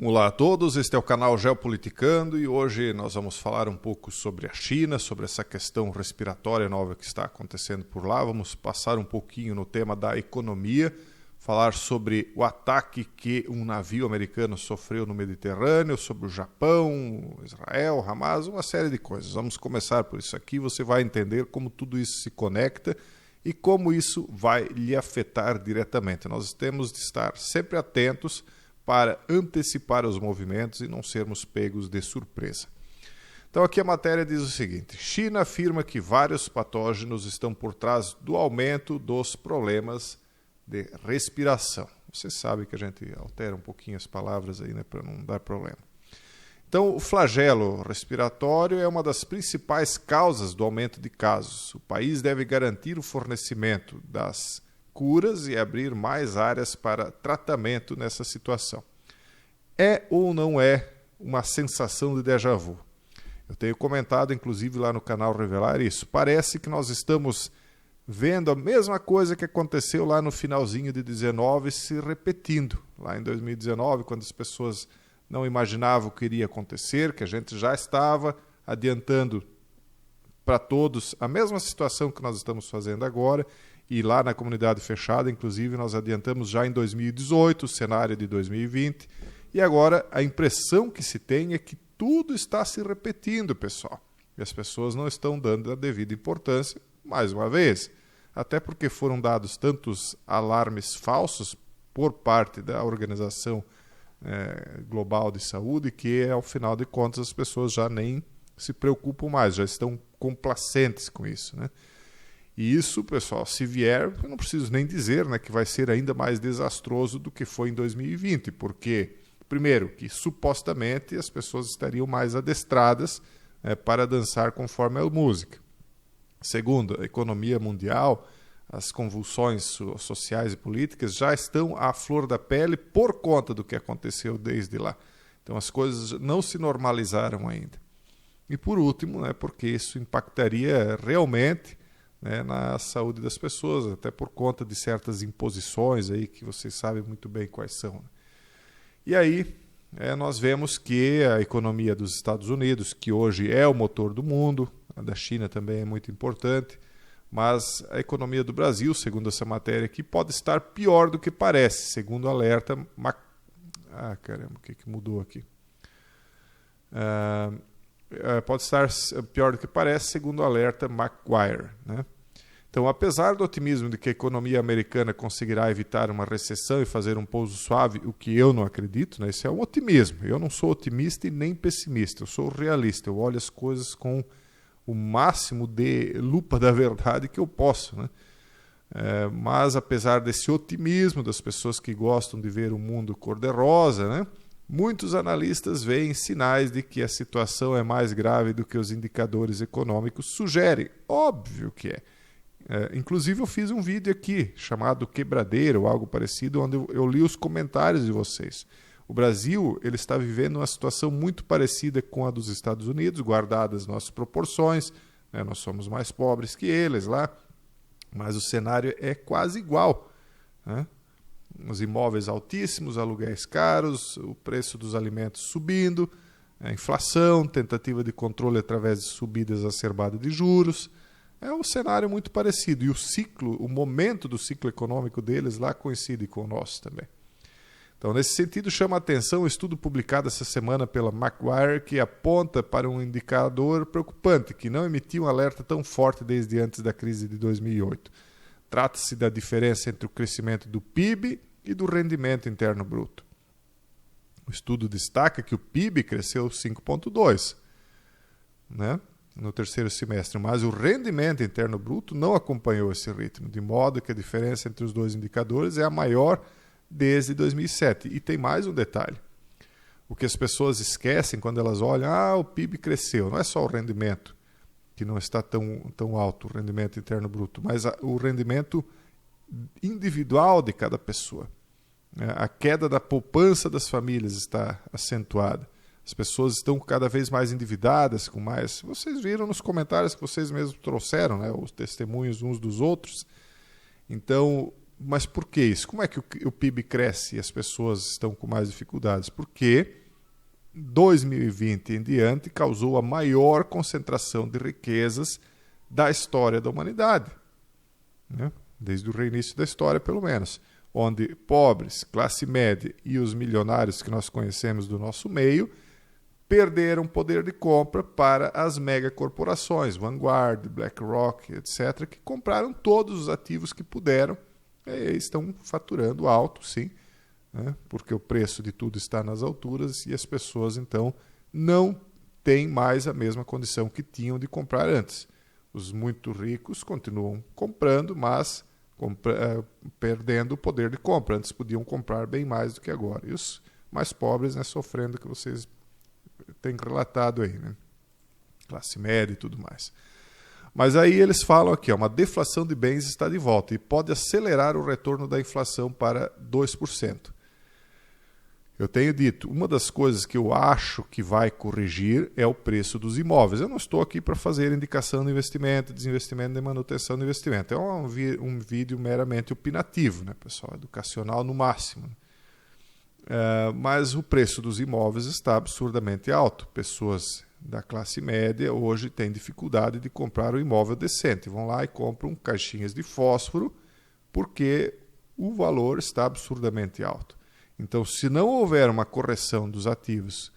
Olá a todos, este é o canal Geopoliticando e hoje nós vamos falar um pouco sobre a China, sobre essa questão respiratória nova que está acontecendo por lá. Vamos passar um pouquinho no tema da economia, falar sobre o ataque que um navio americano sofreu no Mediterrâneo, sobre o Japão, Israel, Hamas, uma série de coisas. Vamos começar por isso aqui, você vai entender como tudo isso se conecta e como isso vai lhe afetar diretamente. Nós temos de estar sempre atentos para antecipar os movimentos e não sermos pegos de surpresa. Então aqui a matéria diz o seguinte: China afirma que vários patógenos estão por trás do aumento dos problemas de respiração. Você sabe que a gente altera um pouquinho as palavras aí, né, para não dar problema. Então o flagelo respiratório é uma das principais causas do aumento de casos. O país deve garantir o fornecimento das curas e abrir mais áreas para tratamento nessa situação. É ou não é uma sensação de déjà vu? Eu tenho comentado, inclusive, lá no canal Revelar isso. Parece que nós estamos vendo a mesma coisa que aconteceu lá no finalzinho de 2019 se repetindo. Lá em 2019, quando as pessoas não imaginavam o que iria acontecer, que a gente já estava adiantando para todos a mesma situação que nós estamos fazendo agora. E lá na comunidade fechada, inclusive, nós adiantamos já em 2018 o cenário de 2020. E agora a impressão que se tem é que tudo está se repetindo, pessoal. E as pessoas não estão dando a devida importância, mais uma vez. Até porque foram dados tantos alarmes falsos por parte da Organização Global de Saúde que, ao final de contas, as pessoas já nem se preocupam mais, já estão complacentes com isso, né? E isso, pessoal, se vier, eu não preciso nem dizer, né, que vai ser ainda mais desastroso do que foi em 2020, porque, primeiro, que supostamente as pessoas estariam mais adestradas para dançar conforme a música. Segundo, a economia mundial, as convulsões sociais e políticas já estão à flor da pele por conta do que aconteceu desde lá. Então as coisas não se normalizaram ainda. E por último, né, porque isso impactaria realmente na saúde das pessoas, até por conta de certas imposições aí que vocês sabem muito bem quais são. E aí nós vemos que a economia dos Estados Unidos, que hoje é o motor do mundo, a da China também é muito importante, mas a economia do Brasil, segundo essa matéria aqui, pode estar pior do que parece, segundo o alerta... caramba, o que mudou aqui? Pode estar pior do que parece, segundo o alerta Macquarie, né? Então, apesar do otimismo de que a economia americana conseguirá evitar uma recessão e fazer um pouso suave, o que eu não acredito, né? Isso é um otimismo. Eu não sou otimista e nem pessimista, eu sou realista. Eu olho as coisas com o máximo de lupa da verdade que eu posso, né? Mas, apesar desse otimismo das pessoas que gostam de ver o mundo cor-de-rosa, né? Muitos analistas veem sinais de que a situação é mais grave do que os indicadores econômicos sugerem. Óbvio que é. Inclusive eu fiz um vídeo aqui chamado Quebradeira ou algo parecido, onde eu li os comentários de vocês. O Brasil ele está vivendo uma situação muito parecida com a dos Estados Unidos, guardadas nossas proporções, né? Nós somos mais pobres que eles lá, mas o cenário é quase igual, né? Os imóveis altíssimos, aluguéis caros, o preço dos alimentos subindo, a inflação, tentativa de controle através de subida exacerbada de juros. É um cenário muito parecido. E o momento do ciclo econômico deles lá coincide com o nosso também. Então, nesse sentido, chama a atenção o estudo publicado essa semana pela Macquarie, que aponta para um indicador preocupante, que não emitiu um alerta tão forte desde antes da crise de 2008. Trata-se da diferença entre o crescimento do PIB e do rendimento interno bruto. O estudo destaca que o PIB cresceu 5,2%, né, no terceiro semestre, mas o rendimento interno bruto não acompanhou esse ritmo, de modo que a diferença entre os dois indicadores é a maior desde 2007. E tem mais um detalhe. O que as pessoas esquecem quando elas olham, o PIB cresceu, não é só o rendimento, que não está tão alto, o rendimento interno bruto, mas o rendimento individual de cada pessoa. A queda da poupança das famílias está acentuada. As pessoas estão cada vez mais endividadas, com mais... Vocês viram nos comentários que vocês mesmos trouxeram, né? Os testemunhos uns dos outros. Então, Mas por que isso? Como é que o PIB cresce e as pessoas estão com mais dificuldades? Porque 2020 em diante causou a maior concentração de riquezas da história da humanidade, né? Desde o reinício da história, pelo menos, onde pobres, classe média e os milionários que nós conhecemos do nosso meio perderam poder de compra para as megacorporações, Vanguard, BlackRock, etc., que compraram todos os ativos que puderam e estão faturando alto, sim, né? Porque o preço de tudo está nas alturas e as pessoas, então, não têm mais a mesma condição que tinham de comprar antes. Os muito ricos continuam comprando, mas perdendo o poder de compra. Antes podiam comprar bem mais do que agora. E os mais pobres, né, sofrendo, que vocês têm relatado aí, né? Classe média e tudo mais. Mas aí eles falam aqui, uma deflação de bens está de volta e pode acelerar o retorno da inflação para 2%. Eu tenho dito, uma das coisas que eu acho que vai corrigir é o preço dos imóveis. Eu não estou aqui para fazer indicação de investimento, desinvestimento, de manutenção de investimento. É um vídeo meramente opinativo, né, pessoal? Educacional no máximo. Mas o preço dos imóveis está absurdamente alto. Pessoas da classe média hoje têm dificuldade de comprar um imóvel decente. Vão lá e compram caixinhas de fósforo porque o valor está absurdamente alto. Então, se não houver uma correção dos ativos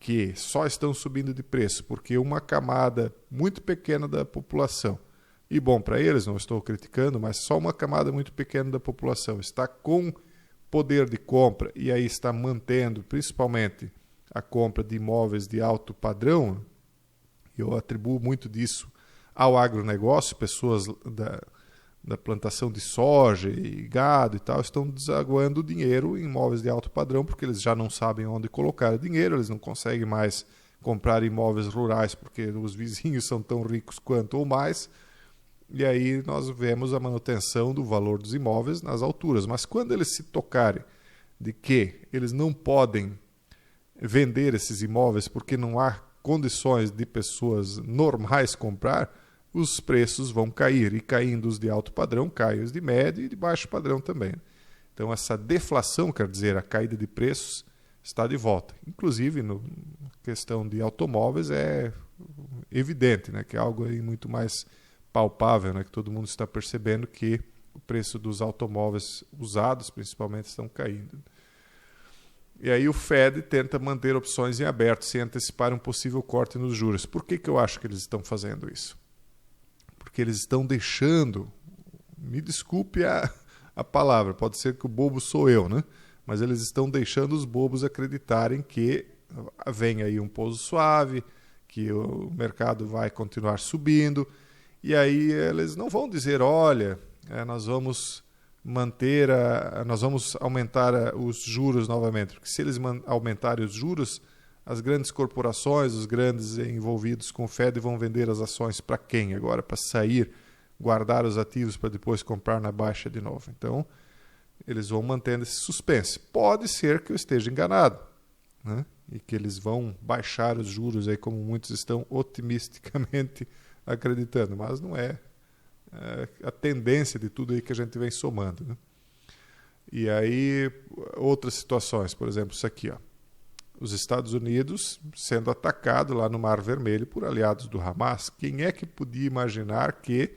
que só estão subindo de preço porque uma camada muito pequena da população, e bom para eles, não estou criticando, mas só uma camada muito pequena da população está com poder de compra e aí está mantendo principalmente a compra de imóveis de alto padrão, eu atribuo muito disso ao agronegócio, pessoas da plantação de soja e gado e tal, estão desaguando dinheiro em imóveis de alto padrão porque eles já não sabem onde colocar o dinheiro, eles não conseguem mais comprar imóveis rurais porque os vizinhos são tão ricos quanto ou mais, e aí nós vemos a manutenção do valor dos imóveis nas alturas. Mas quando eles se tocarem de que eles não podem vender esses imóveis porque não há condições de pessoas normais comprar, os preços vão cair, e caindo os de alto padrão, caem os de médio e de baixo padrão também. Então essa deflação, quer dizer, a caída de preços, está de volta. Inclusive, na questão de automóveis, é evidente, né, que é algo aí muito mais palpável, né, que todo mundo está percebendo que o preço dos automóveis usados, principalmente, estão caindo. E aí o Fed tenta manter opções em aberto, sem antecipar um possível corte nos juros. Por que eu acho que eles estão fazendo isso? Porque eles estão deixando, me desculpe a palavra, pode ser que o bobo sou eu, né? Mas eles estão deixando os bobos acreditarem que vem aí um pouso suave, que o mercado vai continuar subindo, e aí eles não vão dizer, olha, nós vamos aumentar os juros novamente, porque se eles aumentarem os juros, as grandes corporações, os grandes envolvidos com o Fed vão vender as ações para quem agora? Para sair, guardar os ativos para depois comprar na baixa de novo. Então, eles vão mantendo esse suspense. Pode ser que eu esteja enganado, né? E que eles vão baixar os juros, aí, como muitos estão otimisticamente acreditando, mas não é a tendência de tudo aí que a gente vem somando, né? E aí, outras situações, por exemplo, isso aqui, ó. Os Estados Unidos sendo atacado lá no Mar Vermelho por aliados do Hamas. Quem é que podia imaginar que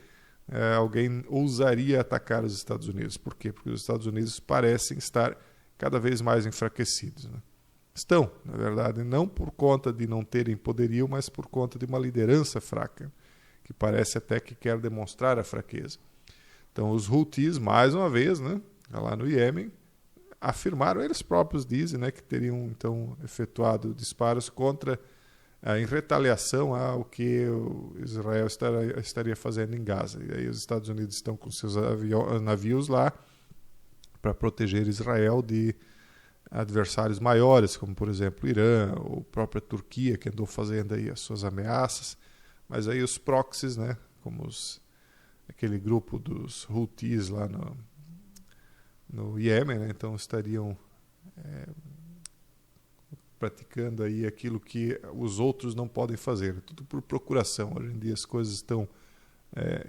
alguém ousaria atacar os Estados Unidos? Por quê? Porque os Estados Unidos parecem estar cada vez mais enfraquecidos, né? Estão, na verdade, não por conta de não terem poderio, mas por conta de uma liderança fraca, que parece até que quer demonstrar a fraqueza. Então, os Houthis, mais uma vez, né, lá no Iêmen, afirmaram, eles próprios dizem, né, que teriam então efetuado disparos contra, em retaliação ao que o Israel estaria fazendo em Gaza. E aí os Estados Unidos estão com seus navios lá para proteger Israel de adversários maiores, como por exemplo o Irã ou a própria Turquia, que andou fazendo aí as suas ameaças. Mas aí os proxies, né, como aquele grupo dos Houthis lá no Iêmen, né, então estariam praticando aí aquilo que os outros não podem fazer, tudo por procuração. Hoje em dia as coisas estão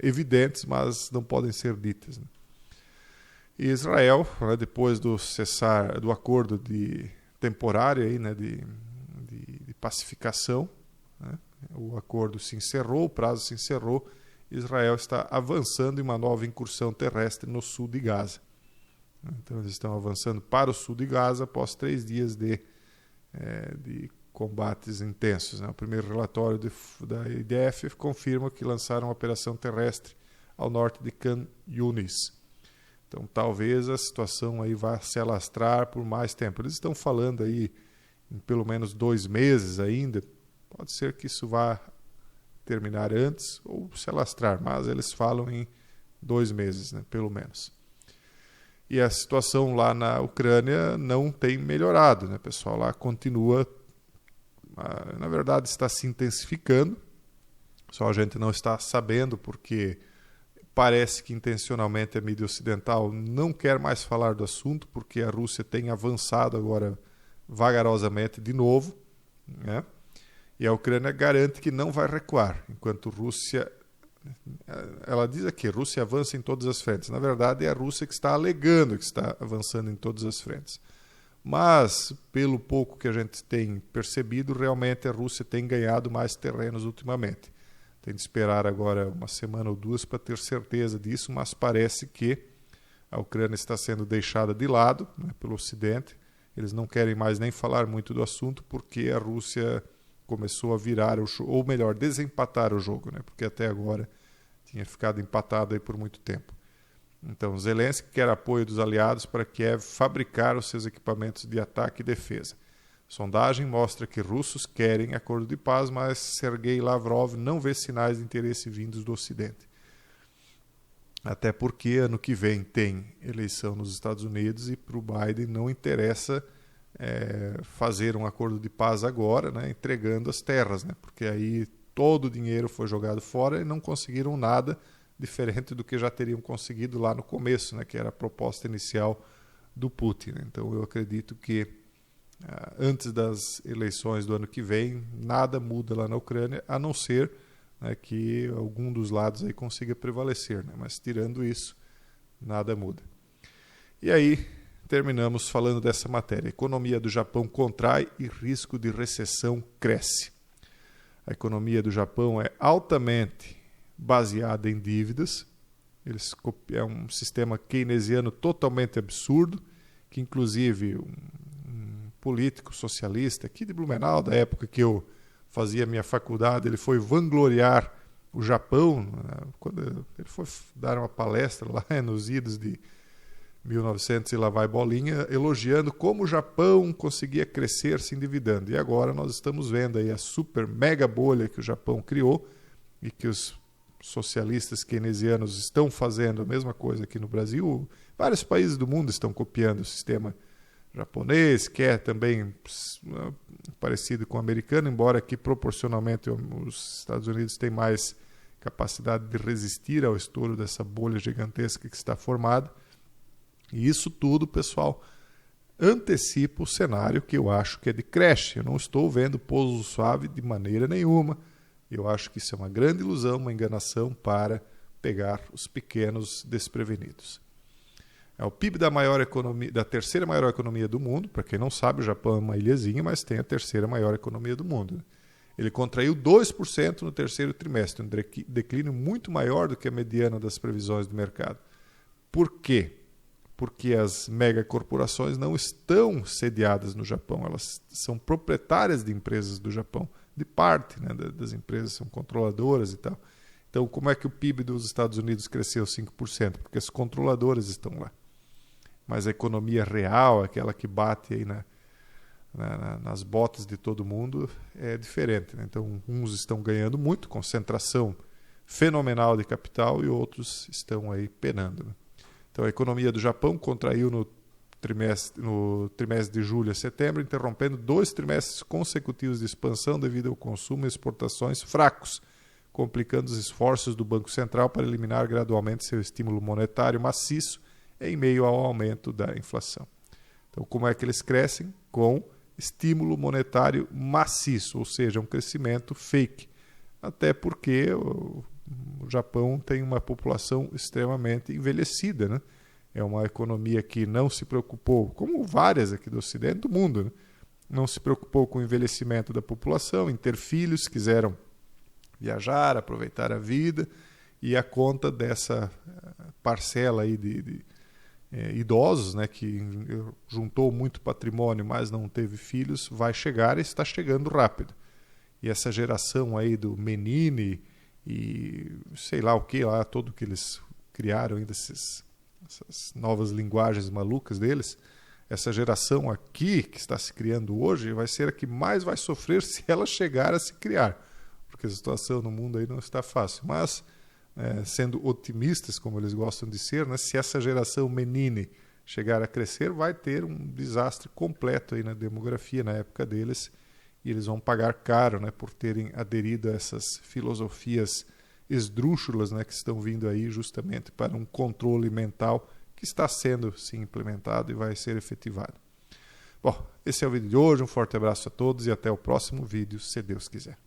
evidentes, mas não podem ser ditas, né? E Israel, né, depois do acordo temporário aí, né, de pacificação, né, o acordo se encerrou, o prazo se encerrou, Israel está avançando em uma nova incursão terrestre no sul de Gaza. Então eles estão avançando para o sul de Gaza após 3 dias de combates intensos, né? O primeiro relatório da IDF confirma que lançaram uma operação terrestre ao norte de Khan Yunis. Então talvez a situação aí vá se alastrar por mais tempo. Eles estão falando aí em pelo menos 2 meses ainda. Pode ser que isso vá terminar antes ou se alastrar, mas eles falam em 2 meses, né, pelo menos. E a situação lá na Ucrânia não tem melhorado, né, pessoal? Lá continua, na verdade está se intensificando, só a gente não está sabendo porque parece que intencionalmente a mídia ocidental não quer mais falar do assunto, porque a Rússia tem avançado agora vagarosamente de novo, né? E a Ucrânia garante que não vai recuar, enquanto ela diz aqui, Rússia avança em todas as frentes. Na verdade, é a Rússia que está alegando que está avançando em todas as frentes. Mas, pelo pouco que a gente tem percebido, realmente a Rússia tem ganhado mais terrenos ultimamente. Tem de esperar agora 1 semana ou 2 para ter certeza disso, mas parece que a Ucrânia está sendo deixada de lado, né, pelo Ocidente. Eles não querem mais nem falar muito do assunto porque a Rússia começou a virar, ou melhor, desempatar o jogo, né? Porque até agora tinha ficado empatado aí por muito tempo. Então, Zelensky quer apoio dos aliados para Kiev fabricar os seus equipamentos de ataque e defesa. Sondagem mostra que russos querem acordo de paz, mas Sergei Lavrov não vê sinais de interesse vindos do Ocidente. Até porque ano que vem tem eleição nos Estados Unidos e para o Biden não interessa fazer um acordo de paz agora, né, entregando as terras, né, porque aí todo o dinheiro foi jogado fora e não conseguiram nada diferente do que já teriam conseguido lá no começo, né, que era a proposta inicial do Putin. Então eu acredito que antes das eleições do ano que vem nada muda lá na Ucrânia, a não ser, né, que algum dos lados aí consiga prevalecer, né, mas tirando isso nada muda. E aí terminamos falando dessa matéria. A economia do Japão contrai e risco de recessão cresce. A economia do Japão é altamente baseada em dívidas. É um sistema keynesiano totalmente absurdo, que inclusive um político socialista aqui de Blumenau, da época que eu fazia minha faculdade, ele foi vangloriar o Japão, quando ele foi dar uma palestra lá nos idos de 1900 e lá vai bolinha, elogiando como o Japão conseguia crescer se endividando. E agora nós estamos vendo aí a super mega bolha que o Japão criou e que os socialistas keynesianos estão fazendo a mesma coisa aqui no Brasil. Vários países do mundo estão copiando o sistema japonês, que é também parecido com o americano, embora aqui proporcionalmente os Estados Unidos têm mais capacidade de resistir ao estouro dessa bolha gigantesca que está formada. E isso tudo, pessoal, antecipa o cenário que eu acho que é de creche. Eu não estou vendo pouso suave de maneira nenhuma. Eu acho que isso é uma grande ilusão, uma enganação para pegar os pequenos desprevenidos. O PIB da terceira maior economia do mundo. Para quem não sabe, o Japão é uma ilhazinha, mas tem a terceira maior economia do mundo. Ele contraiu 2% no terceiro trimestre, um declínio muito maior do que a mediana das previsões do mercado. Por quê? Porque as megacorporações não estão sediadas no Japão, elas são proprietárias de empresas do Japão, de parte, né, das empresas, são controladoras e tal. Então, como é que o PIB dos Estados Unidos cresceu 5%? Porque as controladoras estão lá. Mas a economia real, aquela que bate aí nas botas de todo mundo, é diferente, né? Então, uns estão ganhando muito, concentração fenomenal de capital, e outros estão aí penando, né? Então, a economia do Japão contraiu no trimestre de julho a setembro, interrompendo 2 trimestres consecutivos de expansão devido ao consumo e exportações fracos, complicando os esforços do Banco Central para eliminar gradualmente seu estímulo monetário maciço em meio ao aumento da inflação. Então, como é que eles crescem? Com estímulo monetário maciço, ou seja, um crescimento fake. Até porque o Japão tem uma população extremamente envelhecida, né? É uma economia que não se preocupou, como várias aqui do Ocidente do mundo, né? Não se preocupou com o envelhecimento da população, em ter filhos, quiseram viajar, aproveitar a vida, e a conta dessa parcela aí de idosos, né, que juntou muito patrimônio, mas não teve filhos, vai chegar e está chegando rápido. E essa geração aí do Menini e sei lá o que lá, todo que eles criaram ainda, essas novas linguagens malucas deles, essa geração aqui que está se criando hoje vai ser a que mais vai sofrer se ela chegar a se criar, porque a situação no mundo aí não está fácil. Mas, sendo otimistas, como eles gostam de ser, né, se essa geração Menini chegar a crescer, vai ter um desastre completo aí na demografia na época deles, e eles vão pagar caro, né, por terem aderido a essas filosofias esdrúxulas, né, que estão vindo aí justamente para um controle mental que está sendo sim implementado e vai ser efetivado. Bom, esse é o vídeo de hoje, um forte abraço a todos e até o próximo vídeo, se Deus quiser.